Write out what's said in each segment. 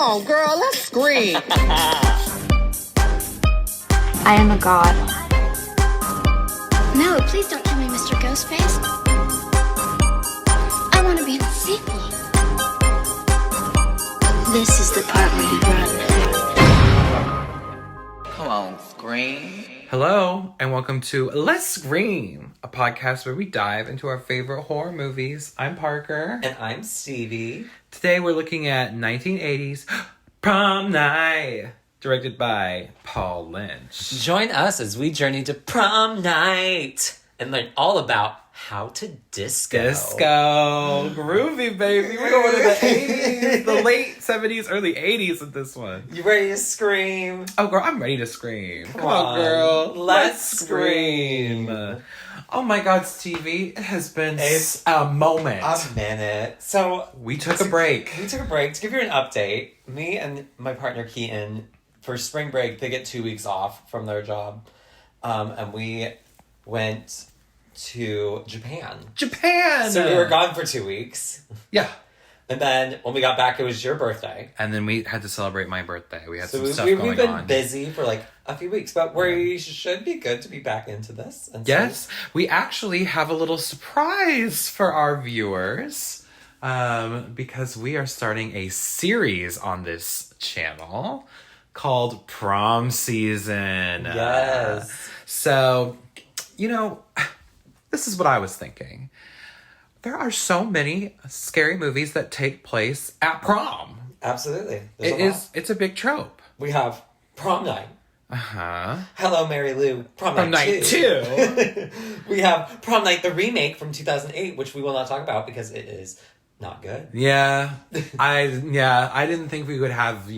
on, girl, let's scream. I am a god. No, please don't kill me, Mr. Ghostface. I want to be in the sequel. This is the part where you run. Come on, scream. Hello, and welcome to Let's Scream, a podcast where we dive into our favorite horror movies. I'm Parker. And I'm Stevie. Today we're looking at 1980s Prom Night, directed by Paul Lynch. Join us as we journey to prom night and learn all about how to disco. Groovy, baby. We're going to the 80s, the late 70s, early 80s with this one. You ready to scream? Oh, girl, I'm ready to scream. Come on, girl. Let's scream. Oh my God, Stevie, it has been a moment. A minute. So we took a break. We took a break. To give you an update, me and my partner Keaton, for spring break, they get 2 weeks off from their job. And we went to Japan. So we were gone for 2 weeks. Yeah. And then when we got back, it was your birthday. And then we had to celebrate my birthday. We had some stuff we've going been on. busy for like a few weeks, but we should be good to be back into this. And yes, we actually have a little surprise for our viewers because we are starting a series on this channel called Prom Season. Yes. So, you know, this is what I was thinking. There are so many scary movies that take place at prom. Absolutely. It's a big trope. We have Prom Night. Uh-huh. Hello, Mary Lou. Prom Night 2. We have Prom Night, the remake from 2008, which we will not talk about because it is not good. Yeah. I didn't think we would have,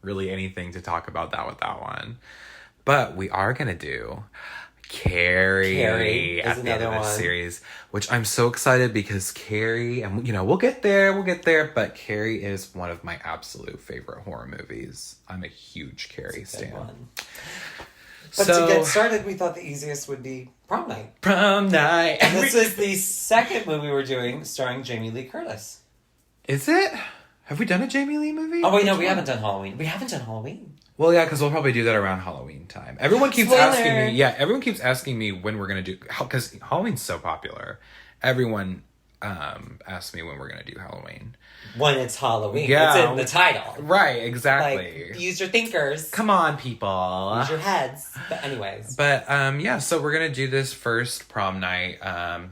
really anything to talk about that with that one. But we are going to do Carrie at the end of this series, which I'm so excited because Carrie, and we'll get there, but Carrie is one of my absolute favorite horror movies. I'm a huge Carrie stan. But to get started, we thought the easiest would be Prom Night. And this is the second movie we're doing starring Jamie Lee Curtis. Is it? Have we done a Jamie Lee movie? Oh, wait, no, we haven't done Halloween. Well, yeah, because we'll probably do that around Halloween time. Everyone keeps asking me when we're going to do... Because Halloween's so popular. Everyone asks me when we're going to do Halloween. When it's Halloween. Yeah. It's in the title. Right, exactly. Like, use your thinkers. Come on, people. Use your heads. But anyways. But, so we're going to do this first Prom Night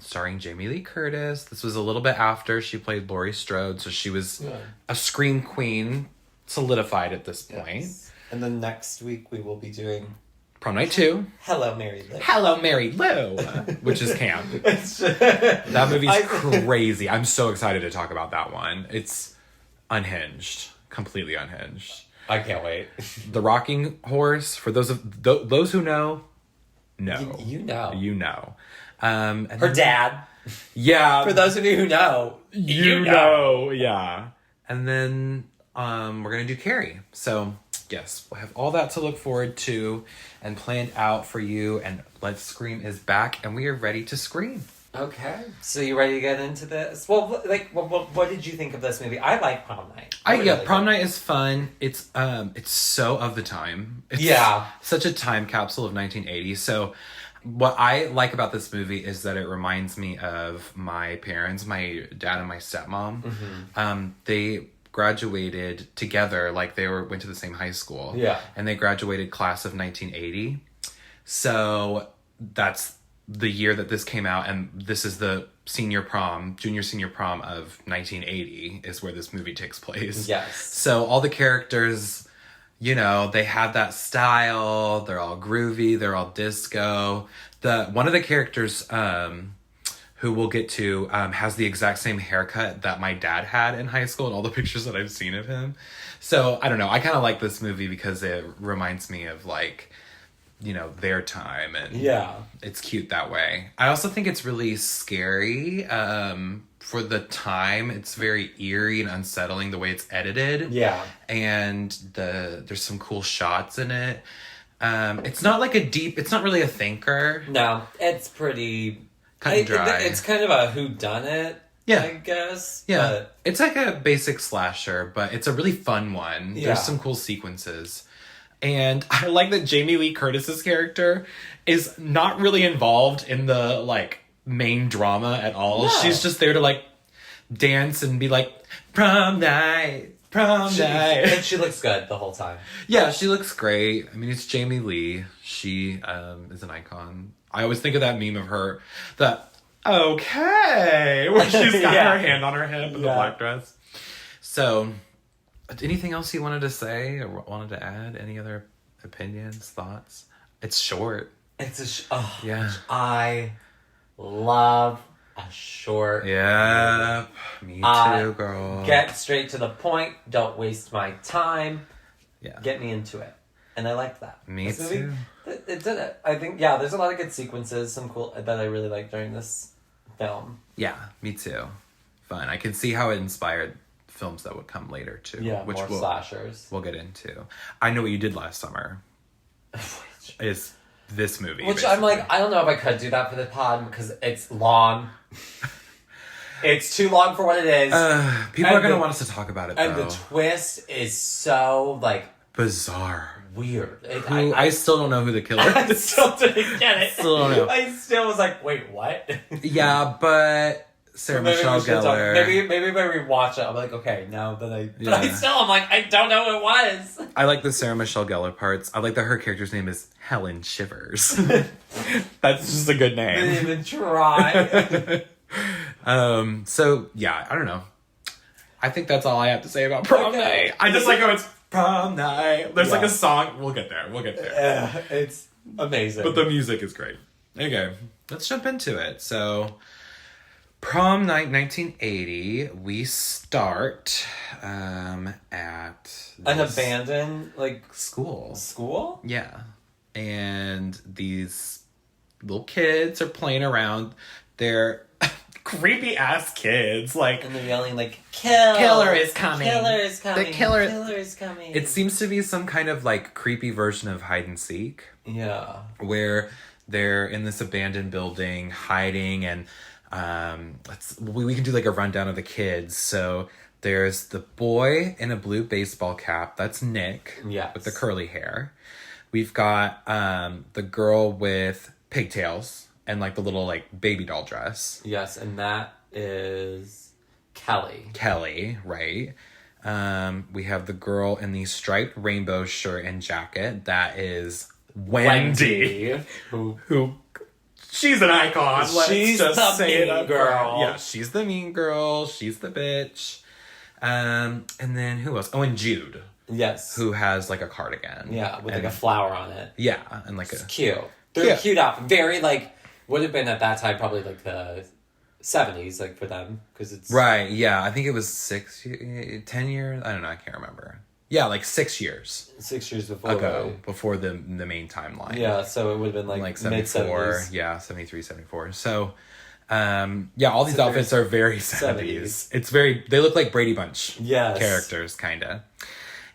starring Jamie Lee Curtis. This was a little bit after she played Laurie Strode, so she was a scream queen, solidified at this point. Yes. And then next week we will be doing Prom Night 2. Hello, Mary Lou. Hello, Mary Lou. Which is camp. That movie's crazy. I'm so excited to talk about that one. It's unhinged. Completely unhinged. I can't wait. The Rocking Horse, for those who know. You know. You know. Her dad. Yeah. For those of you who know. You know. Yeah. And then we're going to do Carrie. So... yes, we'll have all that to look forward to and planned out for you. And Let's Scream is back, and we are ready to scream. Okay. So you ready to get into this? Well, what did you think of this movie? I like Prom Night. Prom Night is fun. It's so of the time. It's such a time capsule of 1980. So what I like about this movie is that it reminds me of my parents, my dad and my stepmom. Mm-hmm. They graduated together, like they went to the same high school. Yeah. And they graduated class of 1980. So that's the year that this came out, and this is the junior senior prom of 1980 is where this movie takes place. Yes. So all the characters, they have that style, they're all groovy, they're all disco. One of the characters, who we'll get to, has the exact same haircut that my dad had in high school in all the pictures that I've seen of him. So, I don't know. I kind of like this movie because it reminds me of, their time. And it's cute that way. I also think it's really scary. For the time, it's very eerie and unsettling the way it's edited. Yeah. And there's some cool shots in it. It's not it's not really a thinker. No, it's pretty... Cut and dry. It's kind of a whodunit. Yeah. I guess. Yeah. But It's like a basic slasher, but it's a really fun one. Yeah. There's some cool sequences. And I like that Jamie Lee Curtis's character is not really involved in the, like, main drama at all. No. She's just there to, like, dance and be like, prom night. And she looks good the whole time. Yeah, she looks great. I mean, it's Jamie Lee. She is an icon. I always think of that meme of her, okay, where she's got her hand on her hip in the black dress. So, anything else you wanted to say or wanted to add? Any other opinions, thoughts? It's short. Yeah. I love a short. Yeah, me too, girl. Get straight to the point. Don't waste my time. Yeah. Get me into it. And I liked that. Me too. It did it. I think, yeah, there's a lot of good sequences, some cool, that I really liked during this film. Yeah, me too. Fun. I can see how it inspired films that would come later too. Yeah, which more slashers. We'll get into. I Know What You Did Last Summer. Is this movie. Which basically. I'm like, I don't know if I could do that for the pod because it's long. It's too long for what it is. People are going to want us to talk about it, though. And the twist is so, like... bizarre. Weird. I still don't know who the killer is. I still didn't get it. Still don't know. I still was like, wait, what? Yeah, but Sarah Michelle Gellar. Maybe if I rewatch it, I'm like, okay, now that I... But I'm like, I don't know who it was. I like the Sarah Michelle Gellar parts. I like that her character's name is Helen Shivers. That's just a good name. Didn't even try. So, yeah, I don't know. I think that's all I have to say about Prom Night. I just like how it's Prom Night. There's like a song. We'll get there. It's amazing. But the music is great. Okay, let's jump into it. So, Prom Night 1980, we start at an abandoned, like, school. School? Yeah. And these little kids are playing around. They're creepy ass kids. Like, and they're yelling, like, Killer is coming. Killer is coming. It seems to be some kind of, like, creepy version of hide and seek. Yeah. Where they're in this abandoned building hiding, and we can do like a rundown of the kids. So there's the boy in a blue baseball cap. That's Nick. Yes. With the curly hair. We've got the girl with pigtails and like the little like baby doll dress. Yes, and that is Kelly, right. We have the girl in the striped rainbow shirt and jacket. That is Wendy. Who she's an icon. She's just the mean girl. Yeah, she's the mean girl. She's the bitch. And then who else? Oh, and Jude. Yes. Who has like a cardigan. Yeah, with like a flower on it. Yeah, and like it's cute. They're cute outfit. Very like would have been at that time probably like the 70s, like for them, because it's right. Yeah, I think it was 10 years. I don't know. I can't remember. Yeah, like 6 years. 6 years before. Before the main timeline. Yeah, so it would have been like 74. Mid-70s. Yeah, 73, 74. So, yeah, all these outfits are very 70s. It's very, they look like Brady Bunch characters, kind of.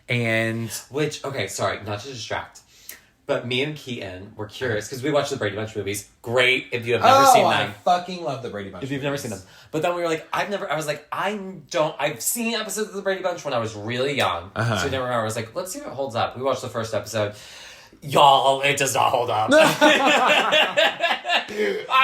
And... Which, okay, sorry, not to distract. But me and Keaton were curious, because we watched the Brady Bunch movies. Great if you have never seen them. I fucking love the Brady Bunch If you've never seen them. But then we were like, I've seen episodes of the Brady Bunch when I was really young. So I never remember. I was like, let's see if it holds up. We watched the first episode. Y'all, it does not hold up. I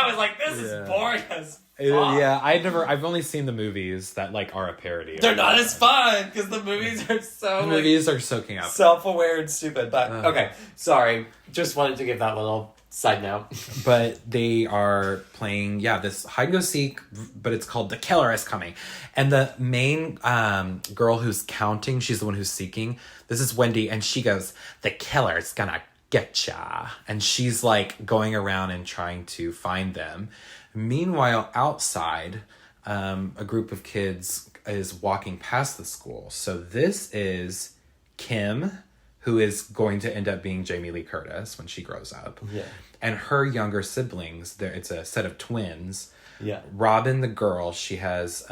was like, this is boring as fuck. Yeah, I've only seen the movies that like are a parody. They're not as fun, because the movies are so... movies are soaking up. Self-aware and stupid. But, okay, sorry. Just wanted to give that little side note. But they are playing, this hide-and-go-seek, but it's called The Killer is Coming. And the main girl who's counting, she's the one who's seeking. This is Wendy, and she goes, the killer is gonna get ya. And she's like going around and trying to find them. Meanwhile, outside, a group of kids is walking past the school. So this is Kim, who is going to end up being Jamie Lee Curtis when she grows up. Yeah. And her younger siblings, it's a set of twins. Yeah. Robin, the girl, she has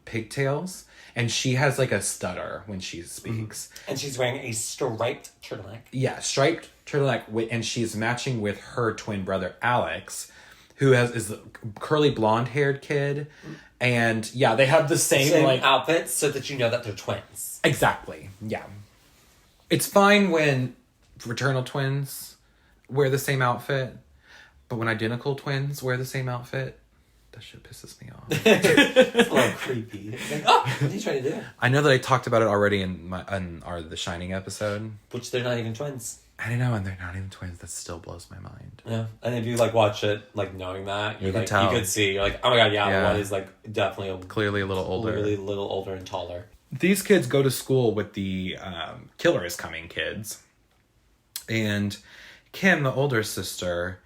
pigtails. And she has like a stutter when she speaks. And she's wearing a striped turtleneck. Yeah, striped turtleneck. And she's matching with her twin brother, Alex, who is the curly blonde-haired kid. And yeah, they have the same like outfits so that you know that they're twins. Exactly. Yeah. It's fine when fraternal twins wear the same outfit, but when identical twins wear the same outfit, that shit pisses me off. It's a little creepy. It's like, oh, what are you trying to do? I know that I talked about it already in our The Shining episode. Which they're not even twins. I don't know, and they're not even twins. That still blows my mind. Yeah, and if you like watch it, like knowing that, You can tell. You could see, you're like, oh my god, yeah, one is like definitely clearly a little older. Clearly a little older and taller. These kids go to school with the Killer is Coming kids. And Kim, the older sister,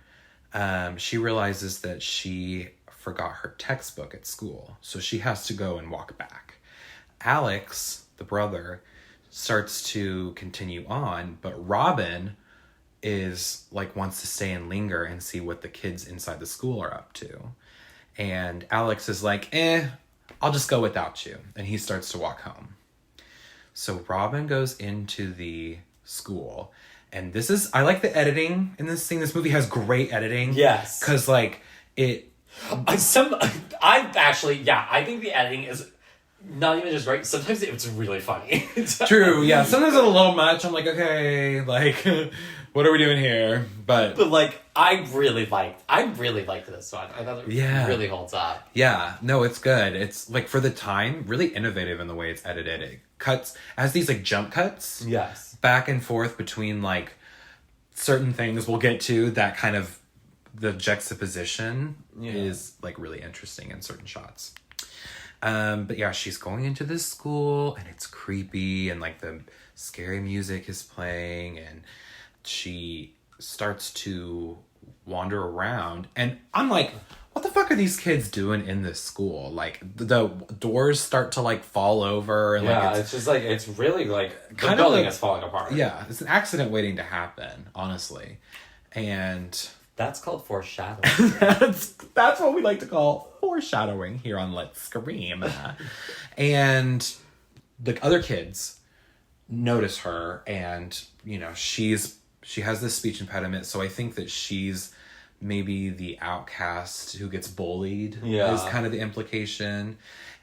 she realizes that she forgot her textbook at school. So she has to go and walk back. Alex, the brother, starts to continue on, but Robin is like wants to stay and linger and see what the kids inside the school are up to. And Alex is like, I'll just go without you. And he starts to walk home. So Robin goes into the school. And I like the editing in this scene. This movie has great editing. Yes. Because like I think the editing is not even just right. Sometimes it's really funny. True, yeah. Sometimes it's a little much. I'm like, okay, like, what are we doing here? But like, I really liked this one. I thought it really holds up. Yeah, no, it's good. It's like for the time, really innovative in the way it's edited. It has these like jump cuts. Yes. Back and forth between like certain things we'll get to that kind of the juxtaposition is like really interesting in certain shots. But yeah, she's going into this school and it's creepy and like the scary music is playing and she starts to wander around and I'm like, what the fuck are these kids doing in this school? Like the doors start to like fall over and it's just like, it's really like the building is falling apart. Yeah, it's an accident waiting to happen, honestly. And that's called foreshadowing. that's what we like to call foreshadowing here on Let's Scream. And the other kids notice her and, you know, she has this speech impediment. So I think that she's maybe the outcast who gets bullied is kind of the implication.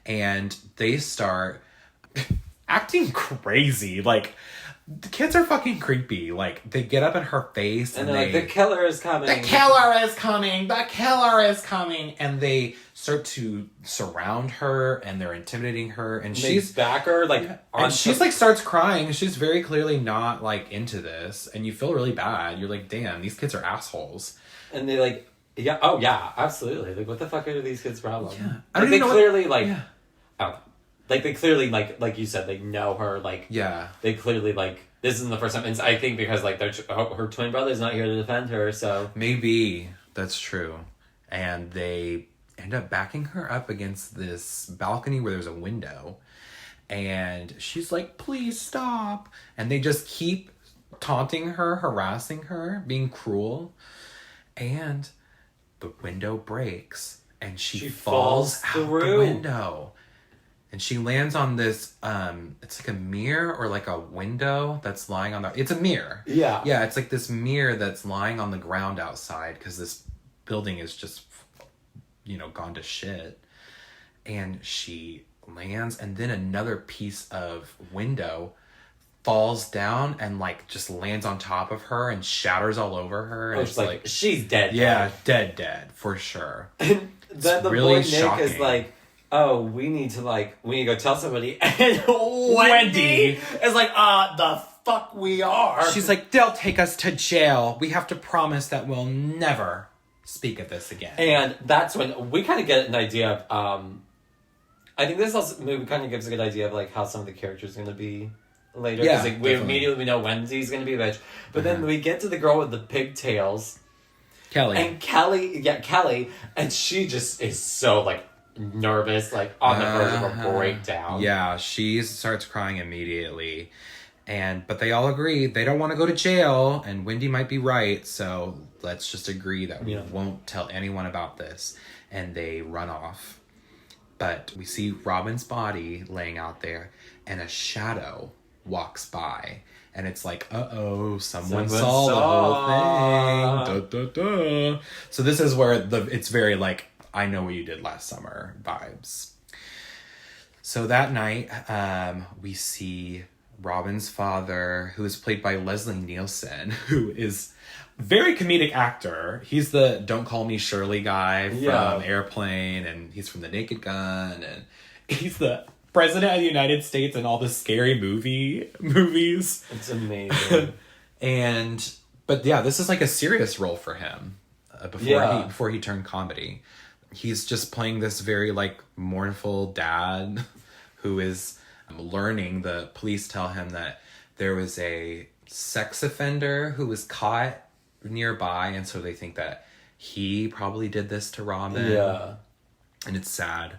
And they start acting crazy. Like, the kids are fucking creepy. Like, they get up in her face and they're like, the killer is coming. The killer is coming. The killer is coming. And they start to surround her and they're intimidating her. And she's back her, like, and she's like starts crying. She's very clearly not like into this. And you feel really bad. You're like, damn, these kids are assholes. And they like, yeah, oh yeah, absolutely. Like, what the fuck are these kids' problem? Yeah. I don't even know clearly, like, oh, like, they clearly, like you said, they know her, like, they clearly, like, this isn't the first time, and I think because, like, her twin brother's not here to defend her, so. Maybe, that's true. And they end up backing her up against this balcony where there's a window, and she's like, please stop, and they just keep taunting her, harassing her, being cruel, and the window breaks, and she falls out the window. And she lands on this, it's like a mirror or like a window that's lying on it's a mirror. Yeah. Yeah, it's like this mirror that's lying on the ground outside because this building is just, you know, gone to shit. And she lands and then another piece of window falls down and like just lands on top of her and shatters all over her. And it's like, she's dead. Yeah, dead, for sure. And then the really boy Nick shocking. is like, oh, we need to go tell somebody. And Wendy is like, the fuck we are. She's like, they'll take us to jail. We have to promise that we'll never speak of this again. And that's when we kind of get an idea of, I think this movie kind of gives a good idea of like how some of the characters are going to be later. Yeah, because we immediately know Wendy's going to be a bitch. But then we get to the girl with the pigtails. Kelly. And Kelly, and she just is so like nervous, like on the verge of a breakdown. Yeah, she starts crying immediately. But they all agree they don't want to go to jail, and Wendy might be right, so let's just agree that we won't tell anyone about this. And they run off. But we see Robin's body laying out there, and a shadow walks by. And it's like, uh-oh, someone saw the whole thing. Da, da, da. So this is where it's very like, I know what you did last summer vibes. So that night, we see Robin's father, who is played by Leslie Nielsen, who is a very comedic actor. He's the Don't Call Me Shirley guy from Airplane, and he's from The Naked Gun, and he's the president of the United States in all the Scary movies. It's amazing. But yeah, this is like a serious role for him before he turned comedy. He's just playing this very like mournful dad who is learning. The police tell him that there was a sex offender who was caught nearby, and so they think that he probably did this to Robin. Yeah. And it's sad.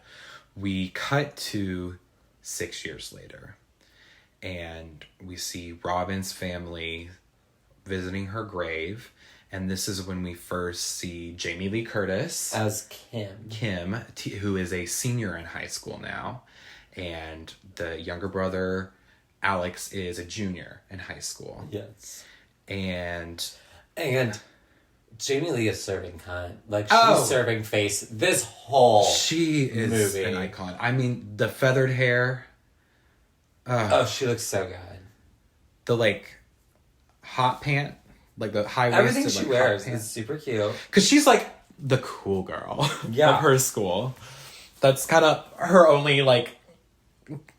We cut to 6 years later, and we see Robin's family visiting her grave. And this is when we first see Jamie Lee Curtis as Kim, who is a senior in high school now. And the younger brother, Alex, is a junior in high school. Yes. And Jamie Lee is serving cunt. Like, she's serving face this whole She is movie. An icon. I mean, the feathered hair. She looks so good. The, like, hot pant. Like, the high-waisted, everything she wears is super cute. Because she's, like, the cool girl of her school. That's kind of her only, like,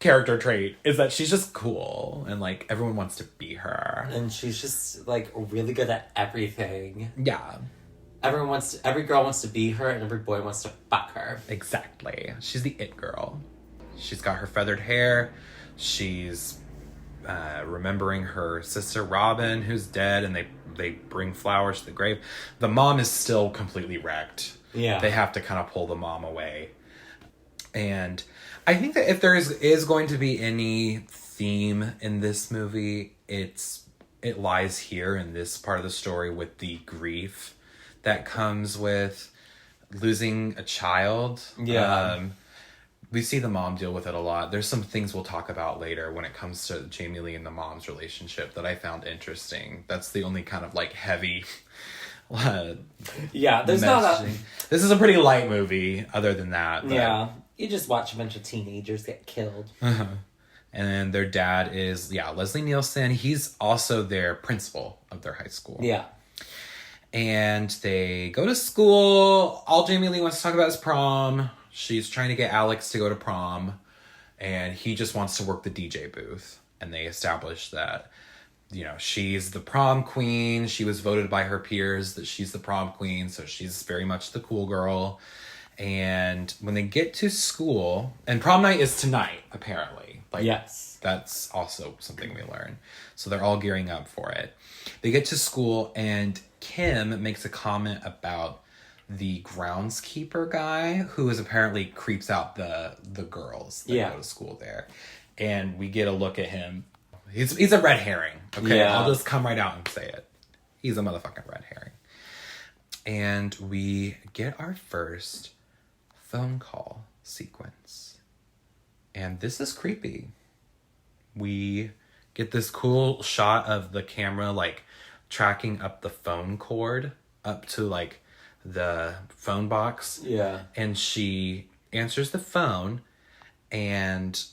character trait, is that she's just cool. And, like, everyone wants to be her. And she's just, like, really good at everything. Yeah. Every girl wants to be her, and every boy wants to fuck her. Exactly. She's the it girl. She's got her feathered hair. She's remembering her sister Robin, who's dead, and they bring flowers to the grave. The mom is still completely wrecked. Yeah. They have to kind of pull the mom away. And I think that if there is going to be any theme in this movie, it lies here in this part of the story with the grief that comes with losing a child. Yeah. We see the mom deal with it a lot. There's some things we'll talk about later when it comes to Jamie Lee and the mom's relationship that I found interesting. That's the only kind of like heavy there's messaging. not a... This is a pretty light movie other than that. But... Yeah. You just watch a bunch of teenagers get killed. Uh-huh. And then their dad is, Leslie Nielsen. He's also their principal of their high school. Yeah. And they go to school. All Jamie Lee wants to talk about is prom. She's trying to get Alex to go to prom. And he just wants to work the DJ booth. And they establish that, she's the prom queen. She was voted by her peers that she's the prom queen. So she's very much the cool girl. And when they get to school, and prom night is tonight, apparently. Yes. That's also something we learn. So they're all gearing up for it. They get to school, and Kim makes a comment about the groundskeeper guy who apparently creeps out the girls that go to school there. And we get a look at him. He's a red herring. Okay, I'll just come right out and say it. He's a motherfucking red herring. And we get our first phone call sequence. And this is creepy. We get this cool shot of the camera, like, tracking up the phone cord up to, like, the phone box. Yeah. And she answers the phone, and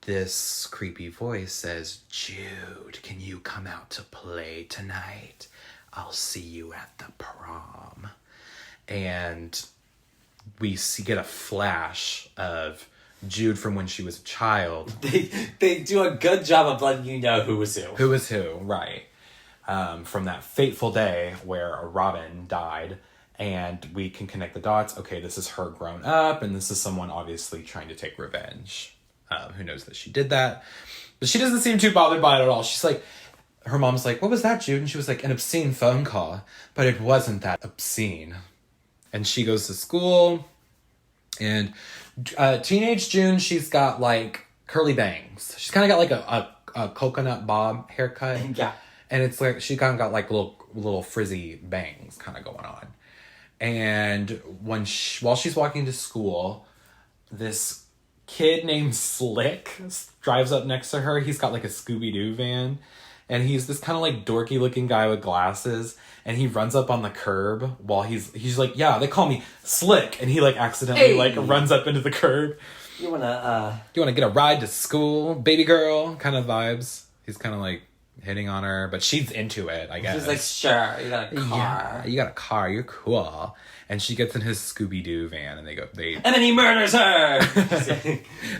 this creepy voice says, "Jude, can you come out to play tonight? I'll see you at the prom." And we get a flash of Jude from when she was a child. They do a good job of letting you know who was who. Who was who, right. From that fateful day where Robin died. And we can connect the dots. Okay, this is her grown up, and this is someone obviously trying to take revenge. Who knows that she did that. But she doesn't seem too bothered by it at all. She's like, her mom's like, "What was that, Jude?" And she was like, "An obscene phone call." But it wasn't that obscene. And she goes to school. And teenage June, she's got like curly bangs. She's kind of got like a coconut bob haircut. Yeah. And it's like, she kind of got like little frizzy bangs kind of going on. And while she's walking to school, this kid named Slick drives up next to her. He's got like a Scooby-Doo van. And he's this kind of like dorky looking guy with glasses. And he runs up on the curb while he's like, yeah, they call me Slick. And he like accidentally like runs up into the curb. You wanna get a ride to school, baby girl kind of vibes. He's kind of like hitting on her, but she's into it, I guess. She's like, sure, you got a car. Yeah, you got a car, you're cool. And she gets in his Scooby-Doo van and and then he murders her!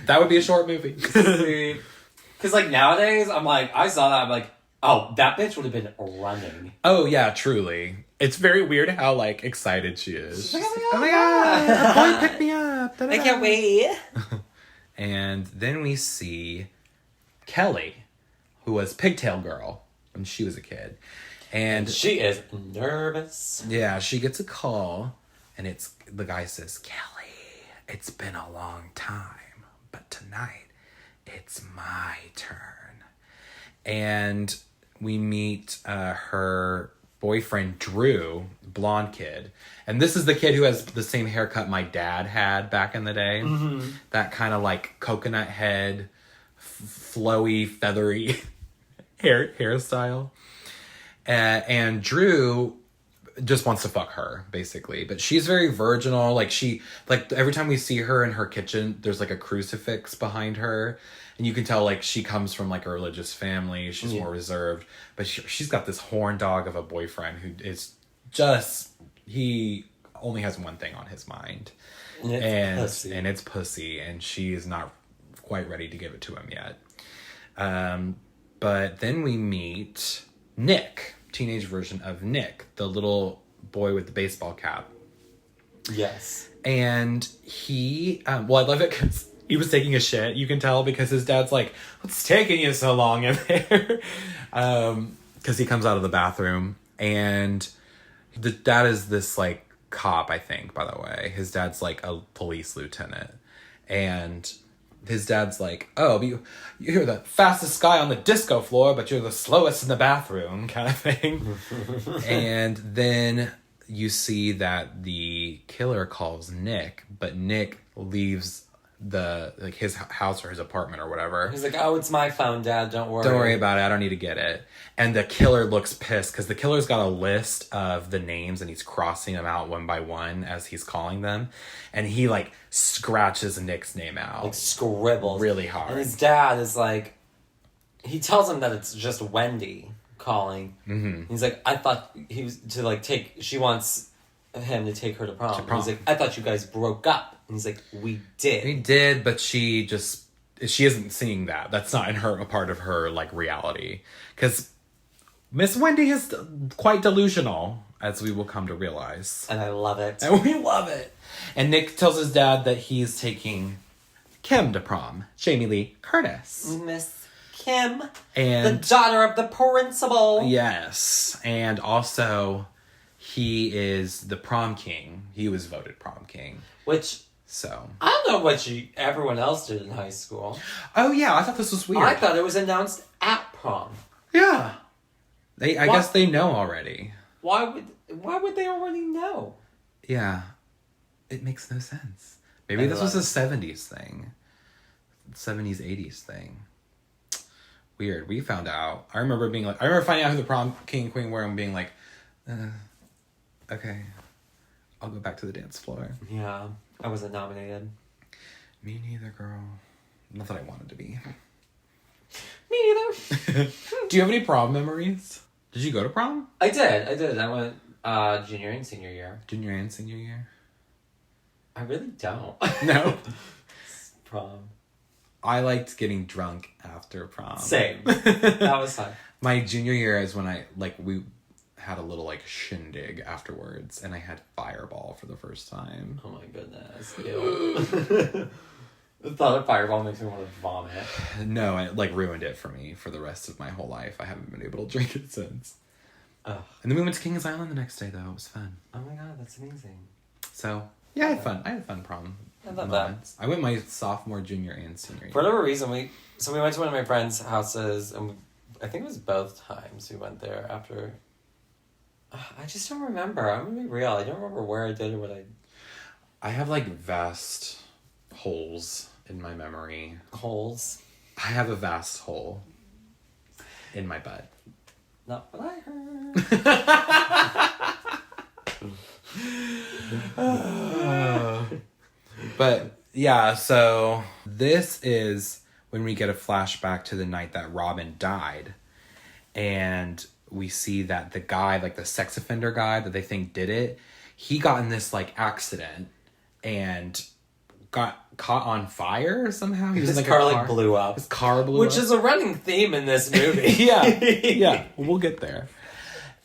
That would be a short movie. Because like nowadays, I'm like, I saw that, I'm like, oh, that bitch would have been running. Oh yeah, truly. It's very weird how like excited she is. She's like, oh my god, a boy picked me up. I can't wait. And then we see Kelly, who was Pigtail Girl when she was a kid. And she is nervous. Yeah, she gets a call and the guy says, Kelly, it's been a long time, but tonight it's my turn. And we meet her boyfriend, Drew, blonde kid. And this is the kid who has the same haircut my dad had back in the day. Mm-hmm. That kind of like coconut head, flowy, feathery hairstyle. And Drew just wants to fuck her, basically. But she's very virginal. Like every time we see her in her kitchen, there's like a crucifix behind her. And you can tell, like, she comes from, like, a religious family. She's more reserved. But she's got this horn dog of a boyfriend who is just... He only has one thing on his mind. And it's pussy. And she is not quite ready to give it to him yet. But then we meet Nick. Teenage version of Nick. The little boy with the baseball cap. Yes. And he... I love it because... He was taking a shit, you can tell, because his dad's like, what's taking you so long in there? Because he comes out of the bathroom, and the dad is this, like, cop, I think, by the way. His dad's, like, a police lieutenant. And his dad's like, oh, you're the fastest guy on the disco floor, but you're the slowest in the bathroom, kind of thing. And then you see that the killer calls Nick, but Nick leaves... his house or his apartment or whatever. He's like, oh, it's my phone, Dad, don't worry about it, I don't need to get it. And the killer looks pissed because the killer's got a list of the names and he's crossing them out one by one as he's calling them, and he like scratches Nick's name out, like scribbles really hard. And his dad is like, he tells him that it's just Wendy calling. Mm-hmm. He's like, I thought he was to like she wants him to take her to prom. He's like, I thought you guys broke up. And he's like, we did, but she isn't seeing that. That's not a part of her like reality, because Miss Wendy is quite delusional, as we will come to realize, and I love it. And we love it. And Nick tells his dad that he's taking Kim to prom, Jamie Lee Curtis, Miss Kim, and the daughter of the principal. Yes, and also he is the prom king. He was voted prom king, which. So I don't know what everyone else did in high school. Oh yeah, I thought this was weird. I thought it was announced at prom. Yeah, I guess they know already. Why would they already know? Yeah, it makes no sense. Maybe this was a 70s thing, 70s 80s thing. Weird. We found out. I remember finding out who the prom king and queen were and being like, okay, I'll go back to the dance floor. Yeah. I wasn't nominated. Me neither, girl. Not that I wanted to be. Me neither. Do you have any prom memories? Did you go to prom? I did. I went junior and senior year. Junior and senior year? I really don't. No? Prom. I liked getting drunk after prom. Same. That was fun. My junior year is when we had a little like shindig afterwards, and I had Fireball for the first time. Oh my goodness. Ew. The thought of Fireball makes me want to vomit. No, it like ruined it for me for the rest of my whole life. I haven't been able to drink it since. Ugh. And then we went to Kings Island the next day though. It was fun. Oh my god, that's amazing. So yeah, I had fun. I had fun prom. I love that. I went my sophomore, junior, and senior year. For whatever reason, we went to one of my friends' houses, and I think it was both times we went there after. I just don't remember. I'm gonna be real. I don't remember where I did or what I. I have like vast holes in my memory. Holes. I have a vast hole in my butt. Not what I heard. But yeah, so this is when we get a flashback to the night that Robin died. And we see that the guy, like the sex offender guy that they think did it, he got in this like accident and got caught on fire somehow. He was His like car like blew up. His car blew up. Which is a running theme in this movie. yeah, we'll get there.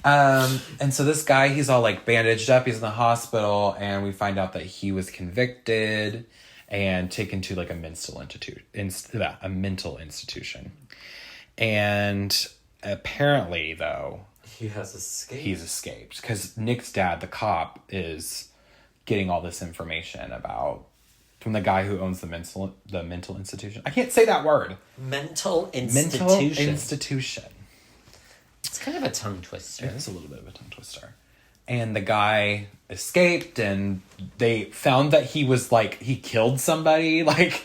And so this guy, he's all like bandaged up. He's in the hospital, and we find out that he was convicted and taken to like a mental institution. And apparently, though, he's escaped because Nick's dad, the cop, is getting all this information from the guy who owns the mental institution. I can't say that word. Mental institution. It's kind of a tongue twister. It is a little bit of a tongue twister. And the guy escaped, and they found that he was like, he killed somebody. Like,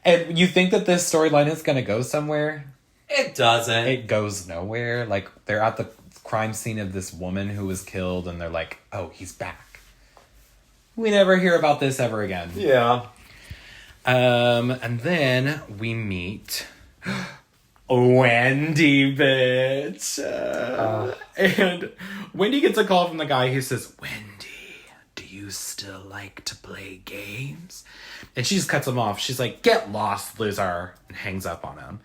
and you think that this storyline is going to go somewhere? It doesn't. It goes nowhere. Like, they're at the crime scene of this woman who was killed, and they're like, oh, he's back. We never hear about this ever again. Yeah. And then we meet Wendy, bitch. And Wendy gets a call from the guy who says, Wendy, do you still like to play games? And she just cuts him off. She's like, get lost, loser, and hangs up on him.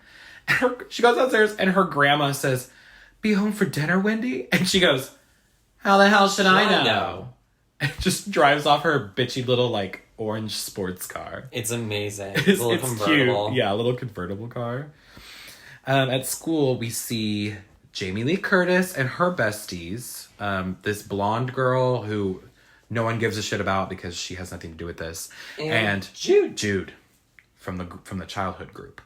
And she goes downstairs, and her grandma says, be home for dinner, Wendy? And she goes, how the hell should I know? And just drives off her bitchy little, like, orange sports car. It's amazing. It's a little convertible. Cute. Yeah, a little convertible car. At school, we see Jamie Lee Curtis and her besties. This blonde girl who no one gives a shit about because she has nothing to do with this. And Jude from the childhood group.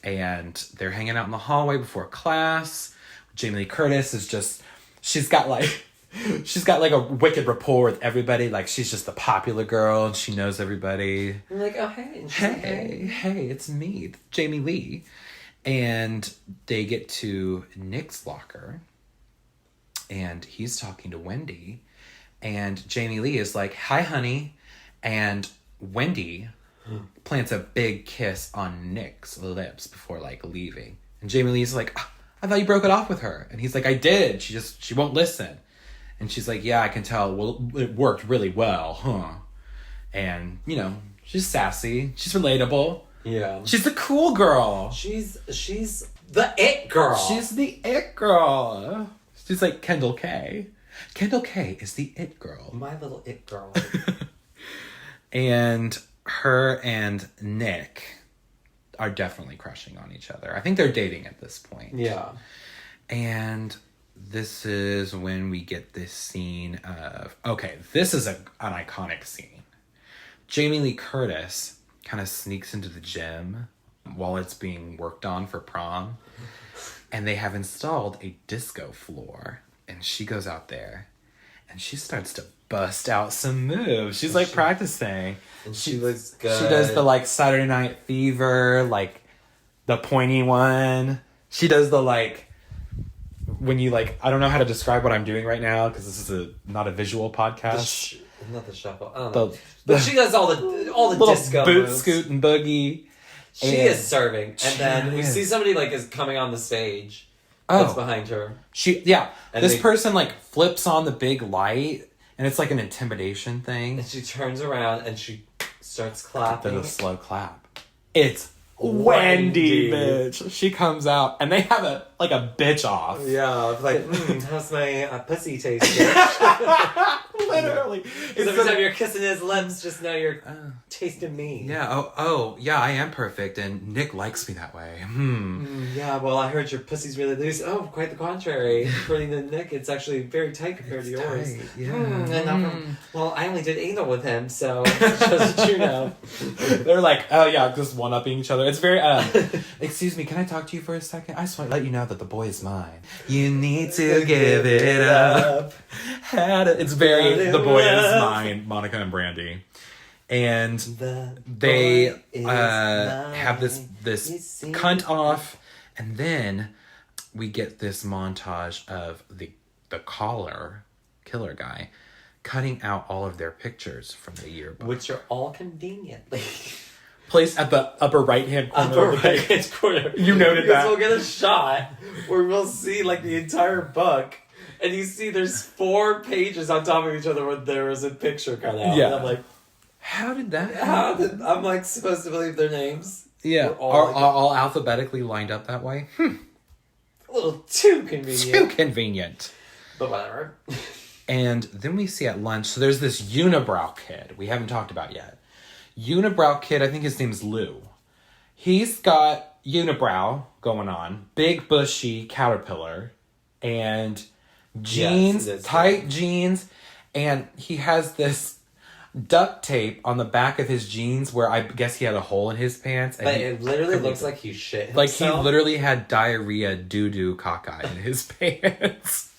And they're hanging out in the hallway before class. Jamie Lee Curtis is just, she's got like a wicked rapport with everybody. Like, she's just the popular girl and she knows everybody. You're like, oh, hey. Hey, it's me, Jamie Lee. And they get to Nick's locker and he's talking to Wendy. And Jamie Lee is like, hi, honey. And Wendy plants a big kiss on Nick's lips before, like, leaving. And Jamie Lee's like, oh, I thought you broke it off with her. And he's like, I did. She won't listen. And she's like, yeah, I can tell. Well, it worked really well, huh? And, you know, she's sassy. She's relatable. Yeah. She's the cool girl. She's the it girl. She's the it girl. She's like Kendall K. Kendall K is the it girl. My little it girl. And her and Nick are definitely crushing on each other. I think they're dating at this point. Yeah. And this is when we get this scene of... Okay, this is an iconic scene. Jamie Lee Curtis kind of sneaks into the gym while it's being worked on for prom. And they have installed a disco floor. And she goes out there and she starts to bust out some moves. She's like practicing. And she looks good. She does the like Saturday Night Fever, like the pointy one. She does the like... When you like, I don't know how to describe what I'm doing right now because this is not a visual podcast. Not the shuffle. I don't know. But she does all the little disco boot moves. scoot and boogie. She is serving, and then we see somebody like is coming on the stage. That's behind her. And this person like flips on the big light, and it's like an intimidation thing. And she turns around and she starts clapping. Then a slow clap. It's Wendy, bitch. She comes out and they have a bitch off. Yeah, like, how's my pussy taste? Literally. Because every time you're kissing his lips, just now you're tasting me. Yeah, yeah, I am perfect and Nick likes me that way. Yeah, well, I heard your pussy's really loose. Oh, quite the contrary. According to Nick, it's actually very tight compared to yours. Tight, yeah. Well, I only did anal with him, so just what you know. They're like, oh yeah, just one-upping each other. It's very, excuse me, can I talk to you for a second? I just want to let you know that the boy is mine. You need to give it up. It's very, the boy is mine, Monica and Brandy. And they have this cunt off, and then we get this montage of the killer guy, cutting out all of their pictures from the yearbook. Which are all conveniently placed at the upper right-hand corner. Upper right-hand corner. You noted because that. We'll get a shot where we'll see, like, the entire book, and you see there's 4 pages on top of each other where there is a picture cut out. Yeah. And I'm like, how did that happen? I'm, like, supposed to believe their names? Yeah. Are all alphabetically lined up that way? A little too convenient. Too convenient. But whatever. And then we see at lunch, so there's this unibrow kid we haven't talked about yet. Unibrow kid, I think his name's Lou. He's got unibrow going on, big bushy caterpillar, and jeans, tight jeans, and he has this duct tape on the back of his jeans where I guess he had a hole in his pants. And but it literally looks like he shit himself. Like he literally had diarrhea doo-doo cockeye in his pants.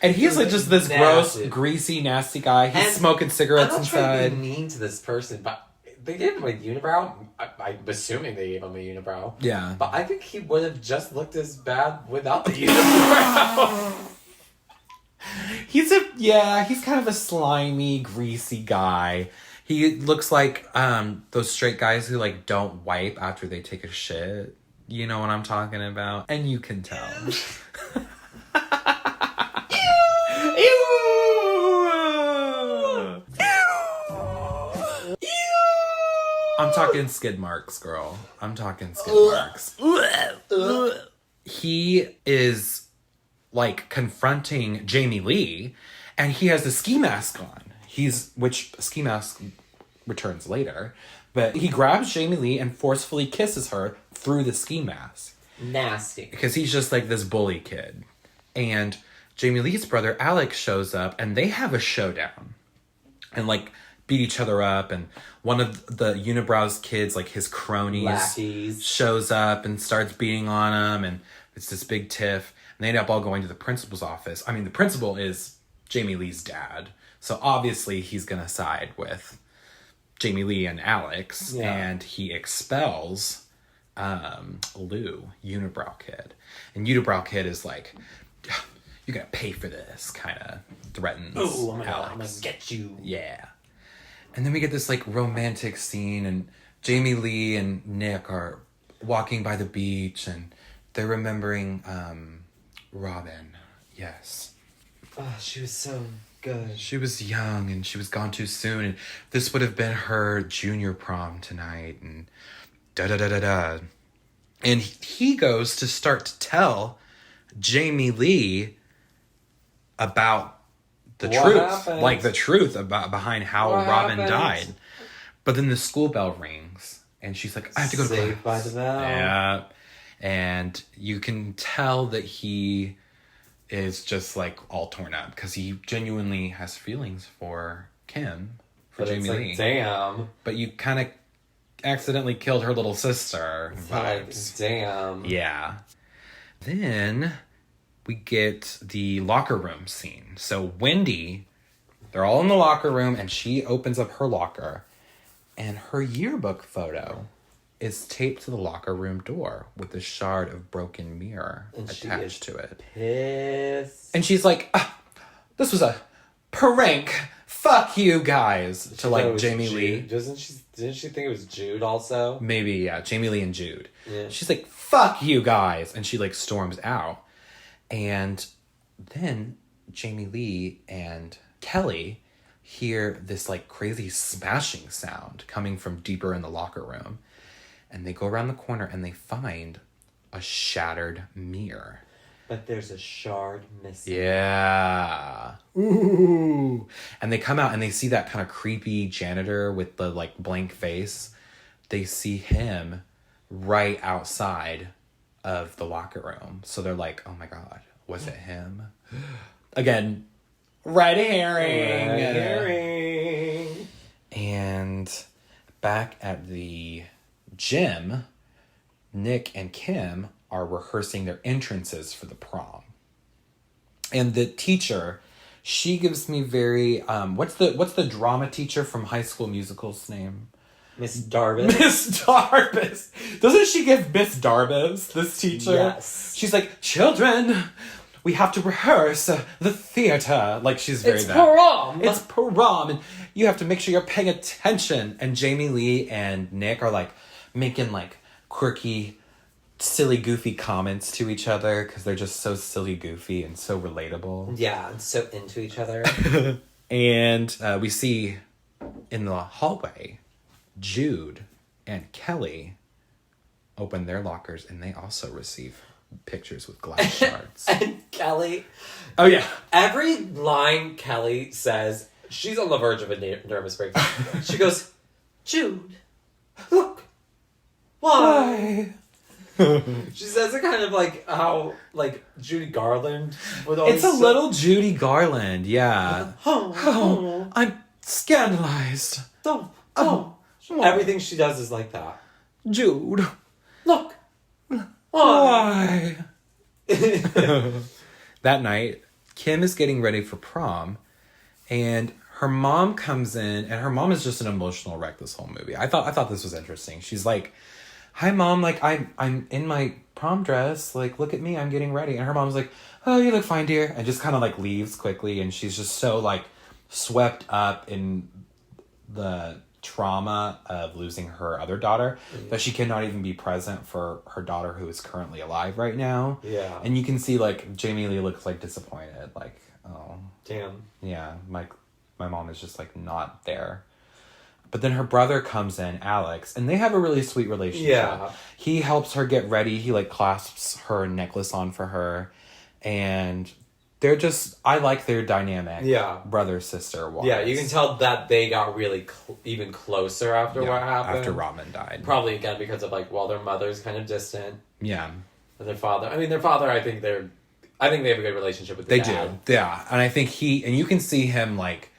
And he's like just this gross, greasy, nasty guy. He's smoking cigarettes inside. I'm not trying to be mean to this person, but they gave him a unibrow. I'm assuming they gave him a unibrow. Yeah. But I think he would have just looked as bad without the unibrow. He's kind of a slimy, greasy guy. He looks like those straight guys who like don't wipe after they take a shit. You know what I'm talking about? And you can tell. I'm talking skid marks, girl. I'm talking skid marks. He is like confronting Jamie Lee, and he has a ski mask on. Which ski mask returns later, but he grabs Jamie Lee and forcefully kisses her through the ski mask. Nasty. Because he's just like this bully kid. And Jamie Lee's brother Alex shows up, and they have a showdown. And like beat each other up, and one of the Unibrow's kids, like his cronies, lackeys, shows up and starts beating on him, and it's this big tiff. And they end up all going to the principal's office. I mean, the principal is Jamie Lee's dad, so obviously he's gonna side with Jamie Lee and Alex, and he expels Lou, Unibrow Kid. And Unibrow Kid is like, you're gonna pay for this, kind of threatens oh my Alex. God, I'm gonna get you. Yeah. And then we get this like romantic scene, and Jamie Lee and Nick are walking by the beach, and they're remembering Robin. Yes. Oh, she was so good. She was young, and she was gone too soon, and this would have been her junior prom tonight, and da-da-da-da-da. And he goes to start to tell Jamie Lee about the truth. Happened? Like the truth behind how Robin died. But then the school bell rings, and she's like, I have to go to class. Saved by the bell. Yeah. And you can tell that he is just like all torn up because he genuinely has feelings for Kim, for Jamie Lee. Like, damn. But you kind of accidentally killed her little sister. Vibes. Damn. Yeah. Then we get the locker room scene. So Wendy, they're all in the locker room, and she opens up her locker, and her yearbook photo is taped to the locker room door with a shard of broken mirror attached to it. Pissed. And she's like, this was a prank. Fuck you guys. To like Jamie Lee. Didn't she think it was Jude also? Maybe, yeah. Jamie Lee and Jude. Yeah. She's like, fuck you guys. And she like storms out. And then Jamie Lee and Kelly hear this like crazy smashing sound coming from deeper in the locker room. And they go around the corner and they find a shattered mirror. But there's a shard missing. Yeah. Ooh. And they come out and they see that kind of creepy janitor with the like blank face. They see him right outside of the locker room. So they're like, oh my God, was it him? Again, red herring. Red herring. And back at the gym, Nick and Kim are rehearsing their entrances for the prom. And the teacher, she gives me very what's the drama teacher from High School Musical's name? Miss Darbus. Miss Darbus. Doesn't she give Miss Darbus, this teacher? Yes. She's like, children, we have to rehearse the theater. Like, she's very It's bad. prom. It's prom. And you have to make sure you're paying attention. And Jamie Lee and Nick are like making like quirky, silly, goofy comments to each other because they're just so silly, goofy, and so relatable. Yeah, and so into each other. And we see in the hallway, Jude and Kelly open their lockers and they also receive pictures with glass shards. And Kelly... Oh, yeah. Every line Kelly says, she's on the verge of a nervous breakdown. She goes, Jude, look. Why? She says it kind of like how, like, Judy Garland would always It's a little Judy Garland, yeah. Oh, I'm scandalized. don't. Everything she does is like that. Jude. Look. Why? That night, Kim is getting ready for prom, and her mom comes in, and her mom is just an emotional wreck this whole movie. I thought this was interesting. She's like, "Hi, Mom. Like, I'm in my prom dress. Like, look at me. I'm getting ready." And her mom's like, "Oh, you look fine, dear," and just kind of like leaves quickly. And she's just so like swept up in the trauma of losing her other daughter that she cannot even be present for her daughter who is currently alive right now. Yeah. And you can see like Jamie Lee looks like disappointed, like, oh Damn. yeah, my mom is just like not there. But then her brother comes in, Alex, and they have a really sweet relationship. Yeah. He helps her get ready. He like clasps her necklace on for her, and they're just, I like their dynamic. Yeah. Brother sister wise. Yeah, you can tell that they got really even closer after what happened. After Robin died. Probably again because of like, well, their mother's kind of distant. Yeah. And their father, I think they have a good relationship with their dad. Do. Yeah. And I think and you can see him like,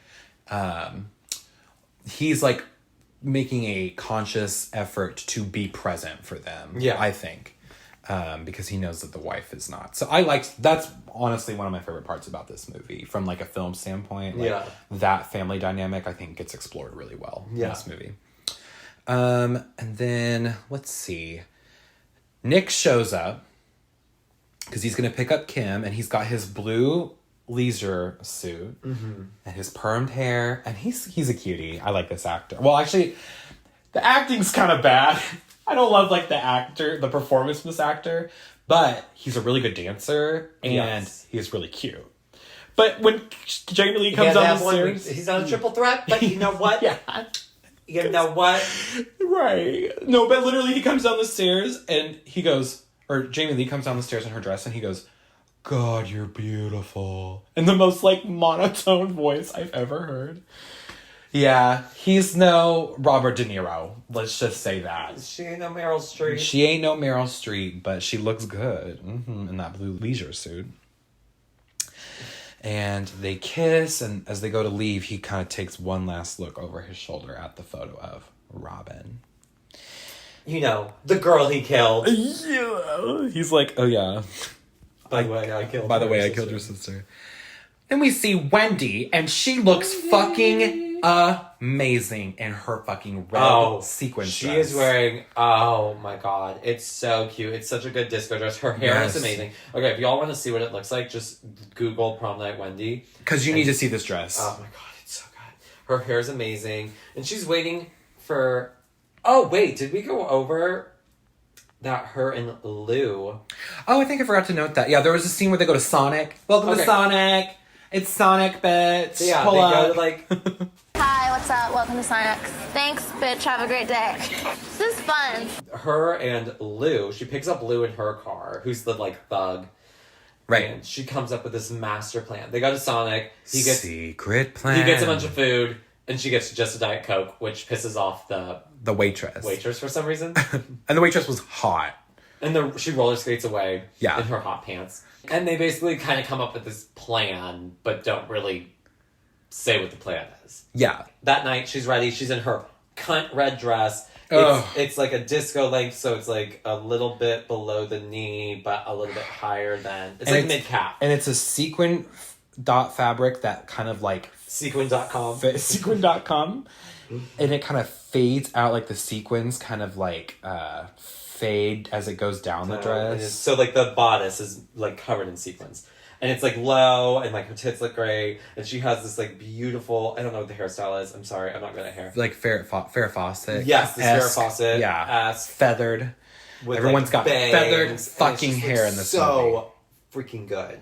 he's like making a conscious effort to be present for them. Yeah. I think. Because he knows that the wife is not. So that's honestly one of my favorite parts about this movie from like a film standpoint. Like, that family dynamic I think gets explored really well in this movie. And then let's see. Nick shows up because he's going to pick up Kim, and he's got his blue leisure suit and his permed hair, and he's a cutie. I like this actor. Well, actually, the acting's kind of bad. I don't love like the performance from this actor, but he's a really good dancer and he's really cute. But when Jamie Lee comes down the stairs, he's not a triple threat. But you know what? You know what? Right? No, but literally, he comes down the stairs and he goes, or Jamie Lee comes down the stairs in her dress and he goes, "God, you're beautiful," in the most like monotone voice I've ever heard. Yeah, he's no Robert De Niro. Let's just say that. She ain't no Meryl Streep. She ain't no Meryl Streep, but she looks good in that blue leisure suit. And they kiss, and as they go to leave, he kind of takes one last look over his shoulder at the photo of Robin. You know, the girl he killed. Yeah. He's like, oh yeah. By the way, I killed your sister. Then we see Wendy, and she looks fucking amazing in her fucking red sequin dress. She is wearing, oh my god, it's so cute. It's such a good disco dress. Her hair is amazing. Okay, if y'all want to see what it looks like, just Google Prom Night Wendy. Because you need to see this dress. Oh my god, it's so good. Her hair is amazing. And she's waiting for... Oh, wait, did we go over that her and Lou... Oh, I think I forgot to note that. Yeah, there was a scene where they go to Sonic. Welcome to Sonic. It's Sonic, bitch. So yeah, Pull they up. go to like... Hi, what's up? Welcome to Sonic. Thanks, bitch. Have a great day. This is fun. Her and Lou, she picks up Lou in her car, who's the like thug. Right. And she comes up with this master plan. They go to Sonic. Secret plan. He gets a bunch of food, and she gets just a Diet Coke, which pisses off the waitress for some reason. And the waitress was hot. And she roller skates away in Yeah. her hot pants. And they basically kind of come up with this plan, but don't really say what the plan is. Yeah. That night, she's ready. She's in her cunt red dress. It's like a disco length, so it's like a little bit below the knee, but a little bit higher than... It's like mid-cap. And it's a sequin dot fabric that kind of like Sequin.com. Sequin.com. And it kind of fades out, like the sequins kind of like fade as it goes down the dress. So like the bodice is like covered in sequins. And it's like low, and like her tits look great, and she has this like beautiful. I don't know what the hairstyle is. I'm sorry, I'm not good at hair. Like Farrah Fawcett. Yes, this Farrah Fawcett. Yeah, feathered. With Everyone's like got feathered fucking hair in this movie. So freaking good.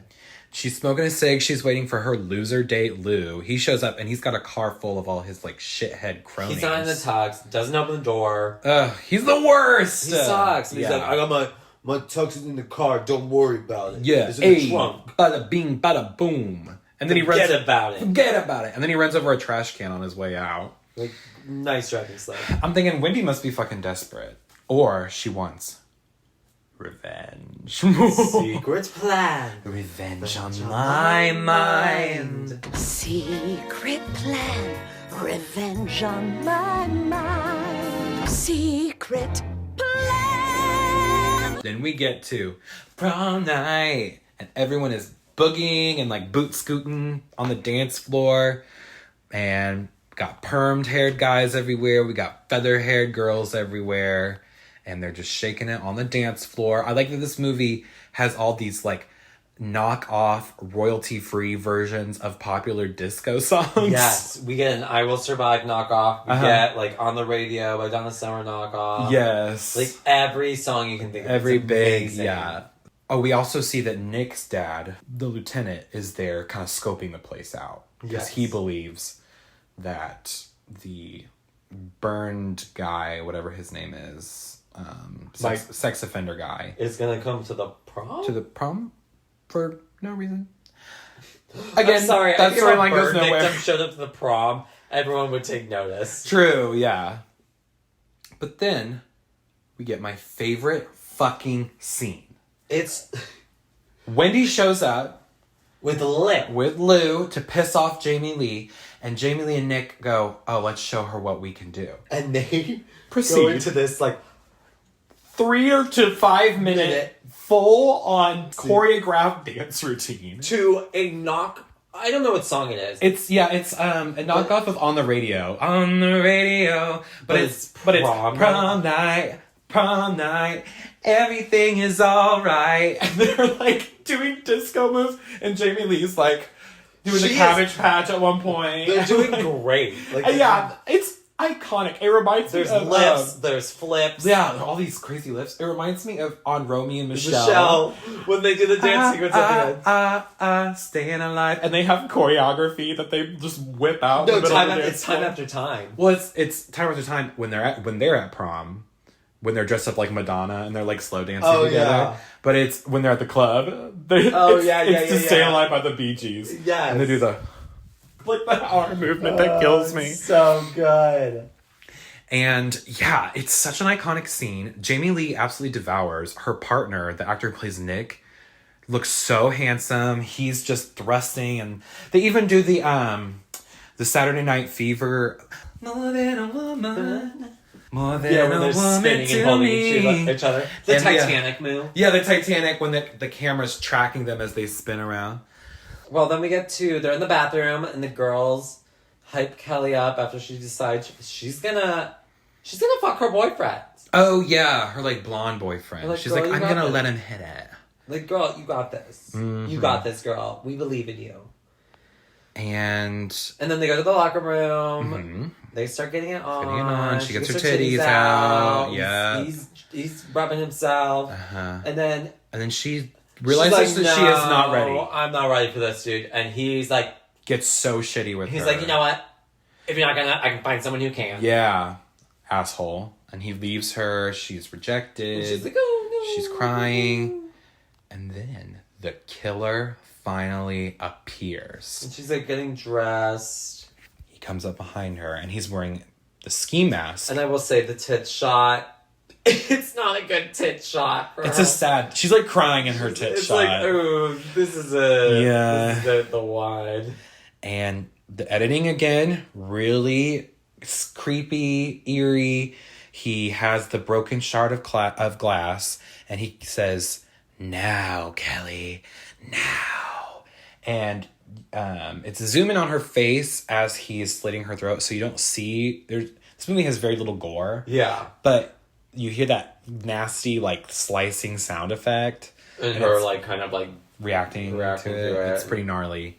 She's smoking a cig. She's waiting for her loser date, Lou. He shows up, and he's got a car full of all his like shithead cronies. He's not in the tux. Doesn't open the door. He's the worst. He sucks. He's like, I got my tux is in the car. Don't worry about it. Yeah. It's in the trunk. Bada bing, bada boom. And then Forget about it. Forget about it. And then he runs over a trash can on his way out. Like, nice driving slave. I'm thinking Wendy must be fucking desperate. Or she wants revenge. Secret plan. Revenge on my mind. Secret plan. Revenge on my mind. Secret plan. Then we get to prom night. And everyone is boogieing and like boot scooting on the dance floor. And got permed haired guys everywhere. We got feather haired girls everywhere. And they're just shaking it on the dance floor. I like that this movie has all these like knock-off, royalty-free versions of popular disco songs. Yes, we get an I Will Survive knockoff. We get like On the Radio by Donna Summer knockoff. Yes. Like every song you can think of. Every It's big, amazing. yeah. Oh, we also see that Nick's dad, the lieutenant, is there kind of scoping the place out. Because he believes that the burned guy, whatever his name is, sex offender guy, is gonna come to the prom? to the prom for no reason. Again, I'm sorry, that if a storyline goes bird nowhere. victim showed up to the prom, everyone would take notice. True, yeah. But then we get my favorite fucking scene. It's Wendy shows up with lip. with Lou to piss off Jamie Lee, and Jamie Lee and Nick go, "Oh, let's show her what we can do." And they Proceed. go into this like 3 to 5 minute full on choreographed dance routine to a knock. I don't know what song it is. It's a knockoff of On the Radio. On the Radio. But it's prom night, everything is alright. And they're like doing disco moves, and Jamie Lee's like doing the Cabbage Patch at one point. They're doing great. Like, Yeah, it's iconic. It reminds me there's of lifts, there's flips. yeah, all these crazy lifts. It reminds me of On Romy and Michelle. When they do the dance sequence at the end. Staying alive. And they have choreography that they just whip out. No, in the middle of the it's dance time floor. after time. Well, it's time after time when they're at prom, when they're dressed up like Madonna and they're like slow dancing together. Yeah. But it's when they're at the club. It's to Stay Alive by the Bee Gees. Yes. And they do the arm movement that kills me. So good. And yeah, it's such an iconic scene. Jamie Lee absolutely devours her partner, the actor who plays Nick. Looks so handsome. He's just thrusting, and they even do the Saturday Night Fever. More than a woman. More than Yeah, when a they're woman spinning to and holding me. each other. The And Titanic move. Yeah, the Titanic when the camera's tracking them as they spin around. Well, then we get to, they're in the bathroom, and the girls hype Kelly up after she decides she's gonna fuck her boyfriend. Oh yeah, her like blonde boyfriend. Like, She's girl, like, you I'm got gonna this. let him hit it. Like, girl, you got this. Mm-hmm. You got this, girl. We believe in you. And then they go to the locker room. Mhm. They start getting it on. Getting it on. She gets her titties out. Yeah. He's rubbing himself. Uh-huh. And then she realizes that she is not ready. I'm not ready for this, dude. And he's like, Gets so shitty with her. he's like, you know what? If you're not gonna, I can find someone who can. Yeah. Asshole. And he leaves her. She's rejected. And she's like, oh no. She's crying. And then the killer finally appears. And she's like getting dressed. He comes up behind her and he's wearing the ski mask. And I will say the tit shot. It's not a good tit shot for It's her. a sad. She's like crying in her tit It's shot. like, ooh, this is it. Yeah. This is it, the wide. And the editing again, really creepy, eerie. He has the broken shard of glass, and he says, "Now, Kelly, now." And it's zooming on her face as he's slitting her throat, so you don't see... This movie has very little gore. Yeah. But you hear that nasty, like, slicing sound effect. And her, like, kind of, like... Reacting to it. It's pretty gnarly.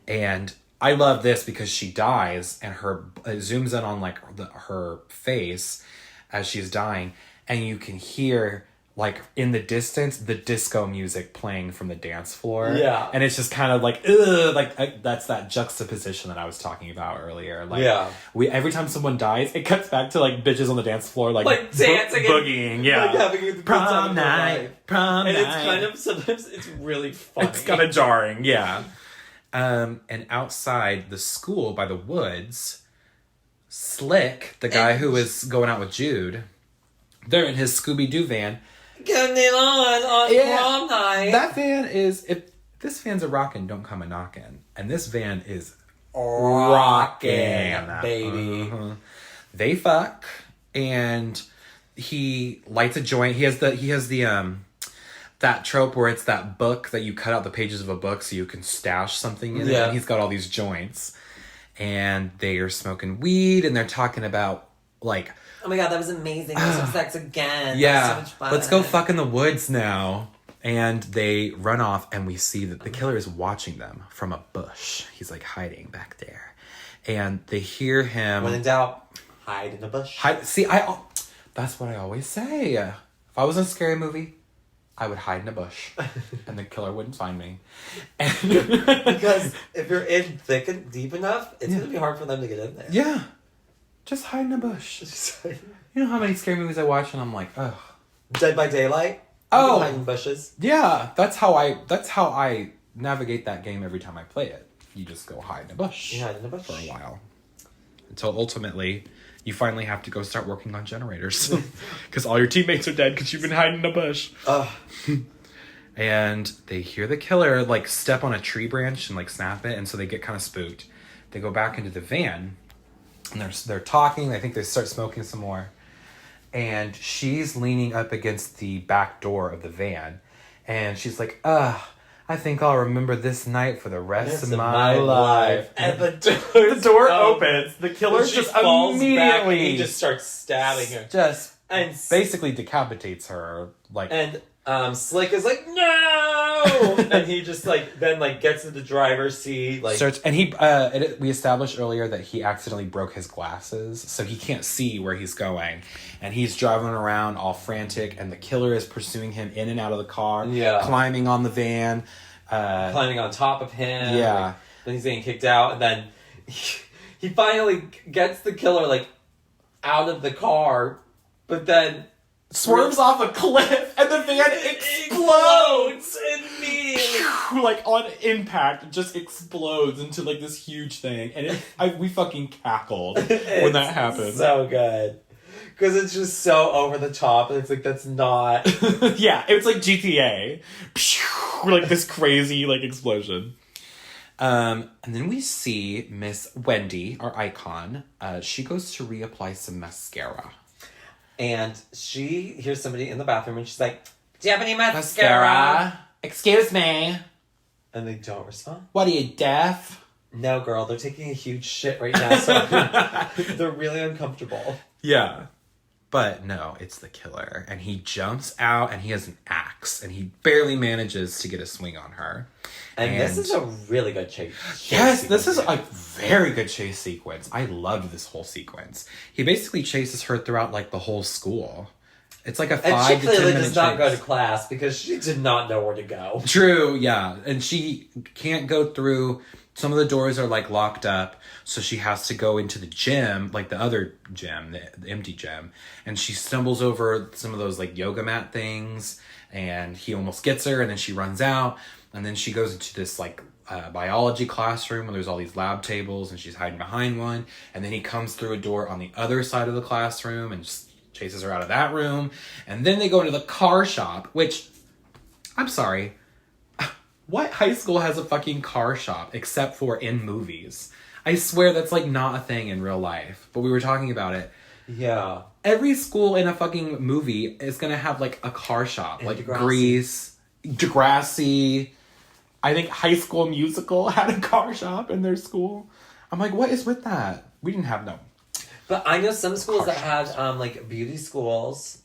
And I love this because she dies, and it zooms in on, like, her face as she's dying, and you can hear... like, in the distance, the disco music playing from the dance floor. Yeah. And it's just kind of like, ugh, like, that's that juxtaposition that I was talking about earlier. Like, yeah. Every time someone dies, it cuts back to, like, bitches on the dance floor, like dancing boogieing, yeah. Like, having a good prom night. And it's kind of, sometimes it's really funny. It's kind of jarring, yeah. And outside the school, by the woods, Slick, the guy who was going out with Jude, they're in his Scooby-Doo van. Getting it on prom night. That van is... If this van's a rockin', don't come a knockin'. And this van is rockin', baby. They fuck, and he lights a joint. He has the that trope where it's that book that you cut out the pages of a book so you can stash something in it. And he's got all these joints. And they are smoking weed, and they're talking about, like... Oh my god, that was amazing. Let's have sex again. Yeah. That was so much fun. Let's go fuck in the woods now. And they run off, and we see that the killer is watching them from a bush. He's, like, hiding back there. And they hear him... When in doubt, hide in the bush. That's what I always say. If I was in a scary movie, I would hide in a bush. And the killer wouldn't find me. Because if you're in thick and deep enough, it's going to be hard for them to get in there. Yeah. Just hide in a bush. You know how many scary movies I watch and I'm like, ugh. Dead by Daylight? Oh. Hide in bushes? Yeah. That's how I navigate that game every time I play it. You just go hide in a bush. You hide in a bush. For a while. Until ultimately, you finally have to go start working on generators. Because all your teammates are dead because you've been hiding in a bush. And they hear the killer, like, step on a tree branch and, like, snap it. And so they get kind of spooked. They go back into the van. And they're talking. I think they start smoking some more. And she's leaning up against the back door of the van. And she's like, I think I'll remember this night for the rest of my life. And the door opens. The killer just immediately... Back and he just starts stabbing her. Just basically decapitates her. Like, and Slick is like, no! And he just, like, then, like, gets in the driver's seat. Like, and we established earlier that he accidentally broke his glasses, so he can't see where he's going. And he's driving around all frantic, and the killer is pursuing him in and out of the car, climbing on the van. Climbing on top of him. Yeah. Like, then he's getting kicked out, and then he finally gets the killer, like, out of the car, but then... swerves off a cliff, and the van explodes immediately. Like, on impact, it just explodes into, like, this huge thing. And we fucking cackled when that happened. So good. Because it's just so over the top, and it's like, that's not... Yeah, it's like GTA. Like, this crazy, like, explosion. And then we see Miss Wendy, our icon. She goes to reapply some mascara. And she hears somebody in the bathroom, and she's like, do you have any mascara? Excuse me. And they don't respond. What are you, deaf? No, girl, they're taking a huge shit right now, so they're really uncomfortable. Yeah. But no, it's the killer. And he jumps out, and he has an axe, and he barely manages to get a swing on her. And this is a really good chase yes, this is a very good chase sequence. I loved this whole sequence. He basically chases her throughout, like, the whole school. It's like a 5 to 10 minute chase. And she clearly does not go to class because she did not know where to go. True, yeah. And she can't go through... Some of the doors are, like, locked up, so she has to go into the gym, like the other gym, the empty gym. And she stumbles over some of those, like, yoga mat things, and he almost gets her, and then she runs out. And then she goes into this, like, biology classroom where there's all these lab tables, and she's hiding behind one. And then he comes through a door on the other side of the classroom and just chases her out of that room. And then they go into the car shop, which, I'm sorry... What high school has a fucking car shop except for in movies? I swear that's, like, not a thing in real life. But we were talking about it. Yeah. Every school in a fucking movie is gonna have, like, a car shop. In like Degrassi. Grease, Degrassi, I think High School Musical had a car shop in their school. I'm like, what is with that? We didn't have no. But I know some schools Car that had like beauty schools.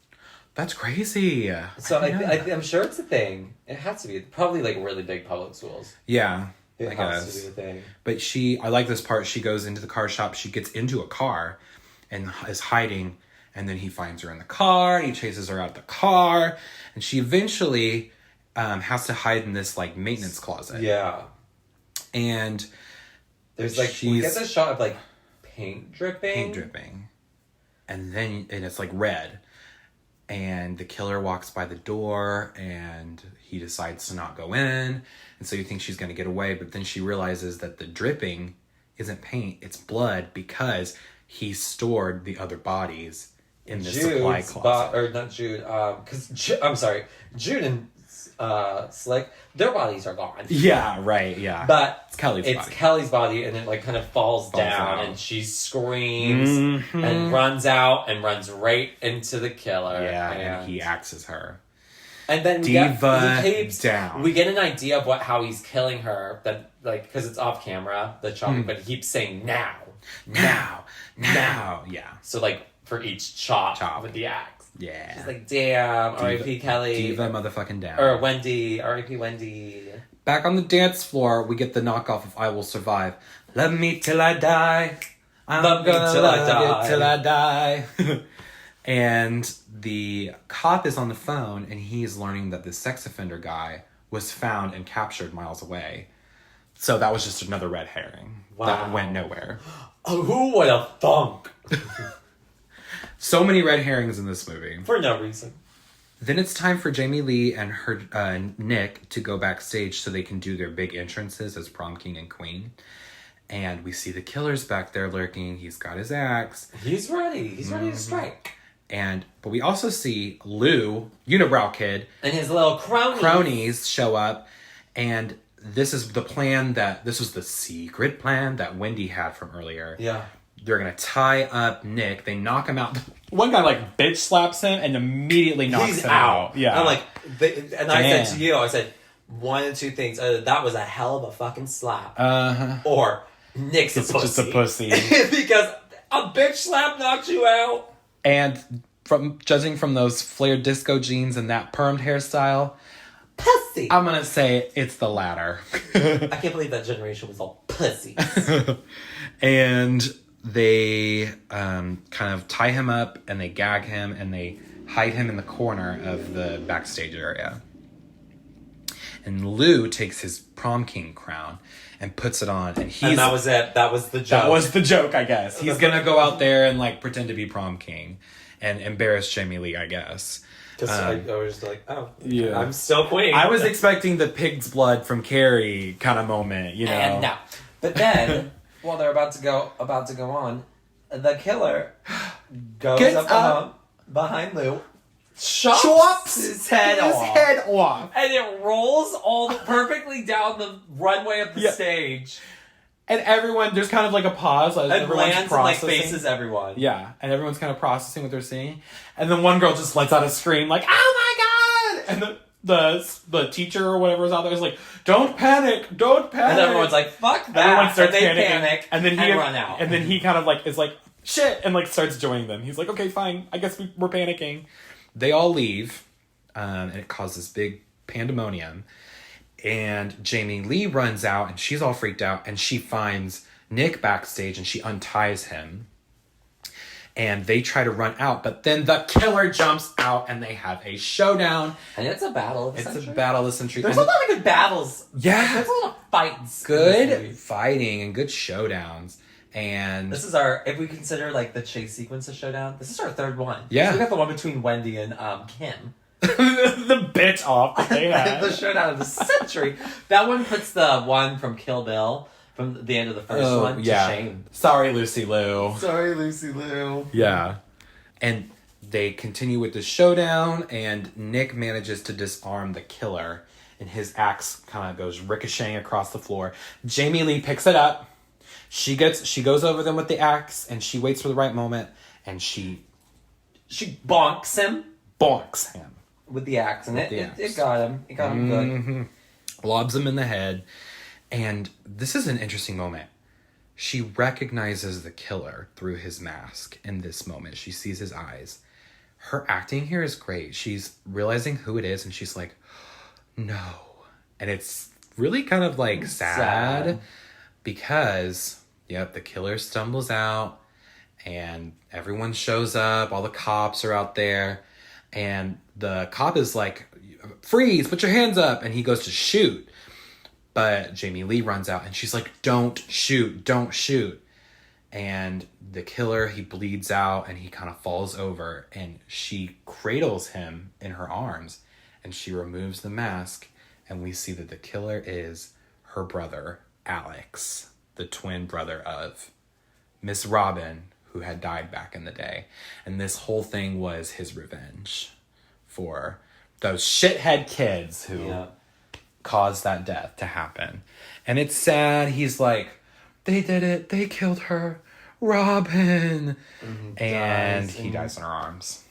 That's crazy. So I'm sure it's a thing. It has to be. Probably like really big public schools. Yeah, It I has guess. to be a thing. But I like this part. She goes into the car shop. She gets into a car and is hiding. And then he finds her in the car. He chases her out the car. And she eventually has to hide in this like maintenance closet. Yeah. And there's like, we get this shot of like paint dripping. And it's like red. And the killer walks by the door and he decides to not go in. And so you think she's going to get away. But then she realizes that the dripping isn't paint, it's blood, because he stored the other bodies in the supply closet. Or not Jude, because I'm sorry, Jude and Slick, their bodies are gone. Yeah, right, yeah. But it's Kelly's body, and it like kind of falls down, and she screams and runs out and runs right into the killer. Yeah, and he axes her. And then we down. We get an idea of how he's killing her. That like because it's off camera, the chopping, but he keeps saying now. Yeah. So like for each chop with the axe. Yeah. She's like, damn, R.I.P. Kelly. Diva motherfucking down. Or Wendy, R.I.P. Wendy. Back on the dance floor, we get the knockoff of I Will Survive. Love me till I die. I'm gonna love you till I die. And the cop is on the phone, and he's learning that the sex offender guy was found and captured miles away. So that was just another red herring. Wow. That went nowhere. Oh, who would have thunk? So many red herrings in this movie. For no reason. Then it's time for Jamie Lee and her Nick to go backstage so they can do their big entrances as prom king and queen. And we see the killer's back there lurking. He's got his axe. He's ready. He's ready to strike. But we also see Lou, Unibrow Kid, and his little cronies show up. And this is this was the secret plan that Wendy had from earlier. Yeah. They're going to tie up Nick. They knock him out. One guy, like, bitch slaps him and immediately knocks him out. Yeah. I'm like, I said to you, one of two things. That was a hell of a fucking slap. Uh-huh. Or Nick's a pussy. Just a pussy. Because a bitch slap knocked you out. And judging from those flared disco jeans and that permed hairstyle, pussy. I'm going to say it's the latter. I can't believe that generation was all pussies. And they kind of tie him up and they gag him and they hide him in the corner of the backstage area. And Lou takes his prom king crown and puts it on. And that was it. That was the joke. That was the joke, I guess. He's going to go out there and like pretend to be prom king and embarrass Jamie Lee, I guess. Because I was like, oh, yeah. I'm still queen. I was expecting the pig's blood from Carrie kind of moment, you know. And no. But then... While they're about to go on, the killer goes up behind Lou, chops his head off, and it rolls all perfectly down the runway of the stage. And there's kind of like a pause, as and lands and like faces everyone. Yeah, and everyone's kind of processing what they're seeing, and then one girl just lets out a scream like, "Oh my god!" And the teacher or whatever is out there is like, don't panic. And everyone's like, fuck that. Everyone starts panicking. Panic. And then he run out. And then he kind of like is like, shit, and like starts joining them. He's like, okay, fine. I guess we're panicking. They all leave, and it causes big pandemonium. And Jamie Lee runs out, and she's all freaked out, and she finds Nick backstage, and she unties him. And they try to run out, but then the killer jumps out and they have a showdown. And it's a battle of the century. It's a battle of the century. There's a lot of good battles. Yeah. There's a lot of fights. Good fighting and good showdowns. And this is if we consider like the chase sequence of showdown, this is our third one. Yeah. So we got the one between Wendy and Kim. The bitch off that they had. The showdown of the century. That one puts the one from Kill Bill from the end of the first one to shame. Sorry, Lucy Liu. Sorry, Lucy Liu. Yeah. And they continue with the showdown, and Nick manages to disarm the killer, and his axe kind of goes ricocheting across the floor. Jamie Lee picks it up. She goes over them with the axe, and she waits for the right moment, and she bonks him. Bonks him. With the axe, and it got him. It got him good. lobs him in the head. And this is an interesting moment. She recognizes the killer through his mask in this moment. She sees his eyes. Her acting here is great. She's realizing who it is, and she's like, no. And it's really kind of like sad. Because, the killer stumbles out, and everyone shows up. All the cops are out there. And the cop is like, freeze, put your hands up. And he goes to shoot. But Jamie Lee runs out and she's like, don't shoot. And the killer, he bleeds out and he kind of falls over. And she cradles him in her arms. And she removes the mask. And we see that the killer is her brother, Alex, the twin brother of Miss Robin, who had died back in the day. And this whole thing was his revenge for those shithead kids who... caused that death to happen. And it's sad. He's like, they did it. They killed her. Robin. And he dies in her arms.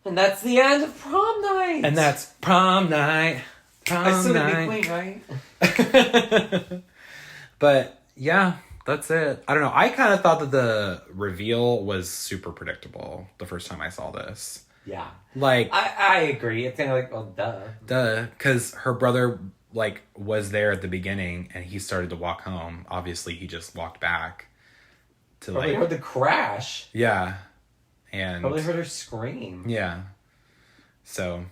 And that's the end of Prom Night. And that's Prom Night. I still Night. be queen, right? But yeah, that's it. I don't know. I kind of thought that the reveal was super predictable the first time I saw this. Yeah. Like, I agree. It's kind of like, well, duh. Because her brother, was there at the beginning and he started to walk home. Obviously, he just walked back to, Probably heard the crash. Yeah. And... Probably heard her scream. Yeah. So,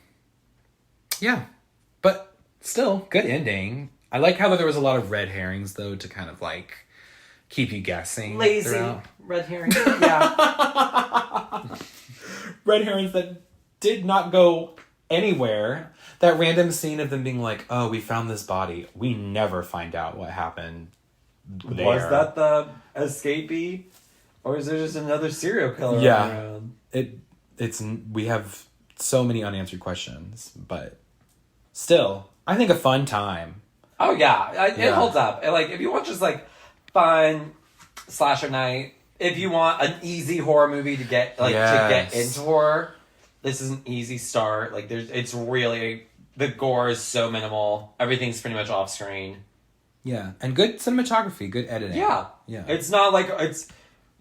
yeah. But still, good ending. I like how there was a lot of red herrings, though, to kind of, keep you guessing. Lazy. Throughout. Red herring. Yeah. Red herrings that did not go anywhere. That random scene of them being like, oh, we found this body. We never find out what happened there. Was that the escapee? Or is there just another serial killer around? We have so many unanswered questions, but still, I think a fun time. Oh, yeah. It holds up. If you want just, fun slasher night, if you want an easy horror movie to get to get into horror, this is an easy start. It's really, the gore is so minimal. Everything's pretty much off screen. Yeah, and good cinematography, good editing. Yeah. It's not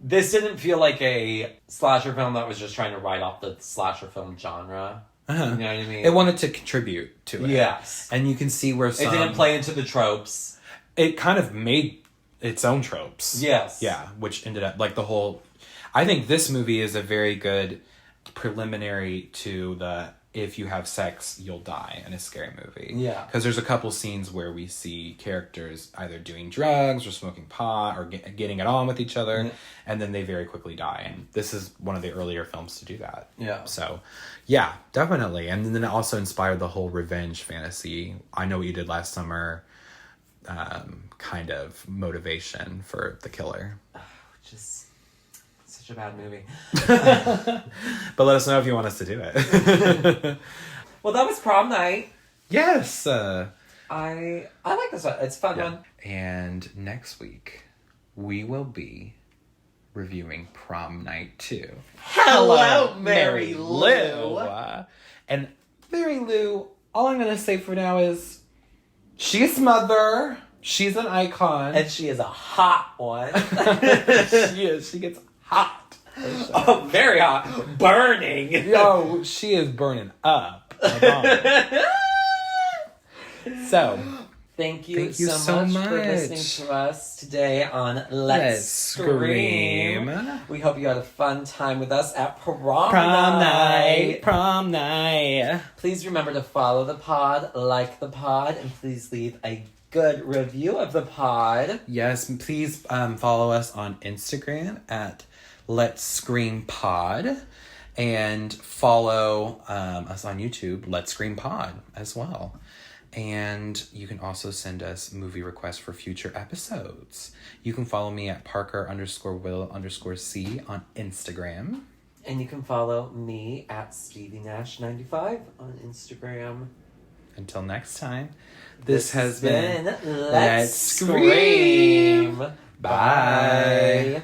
this didn't feel like a slasher film that was just trying to write off the slasher film genre. Uh-huh. You know what I mean? It wanted to contribute to it. Yes. And you can see where some... It didn't play into the tropes. It kind of made its own tropes. Yes. Yeah, which ended up, the whole... I think this movie is a very good preliminary to the if you have sex, you'll die in a scary movie. Yeah. Because there's a couple scenes where we see characters either doing drugs or smoking pot or getting it on with each other, and then they very quickly die. And this is one of the earlier films to do that. Yeah. So, yeah, definitely. And then it also inspired the whole revenge fantasy. I Know What You Did Last Summer kind of motivation for the killer. Which is such a bad movie. But let us know if you want us to do it. Well, that was Prom Night. Yes. I like this one. It's a fun one. And next week, we will be reviewing Prom Night 2. Hello, Mary Lou. And Mary Lou, all I'm going to say for now is she's mother. She's an icon. And she is a hot one. She is. She gets hot. Oh, very hot. Burning. Yo, she is burning up. So, thank you so much for listening to us today on Let's Scream. We hope you had a fun time with us at Prom Night. Prom Night. Please remember to follow the pod, like the pod, and please leave a good review of the pod. Yes, please follow us on Instagram at Let's Scream Pod, and follow us on YouTube, Let's Scream Pod, as well. And you can also send us movie requests for future episodes. You can follow me at Parker_Will_C on Instagram. And you can follow me at StevieNash95 on Instagram. Until next time, this has been Let's Scream. Bye.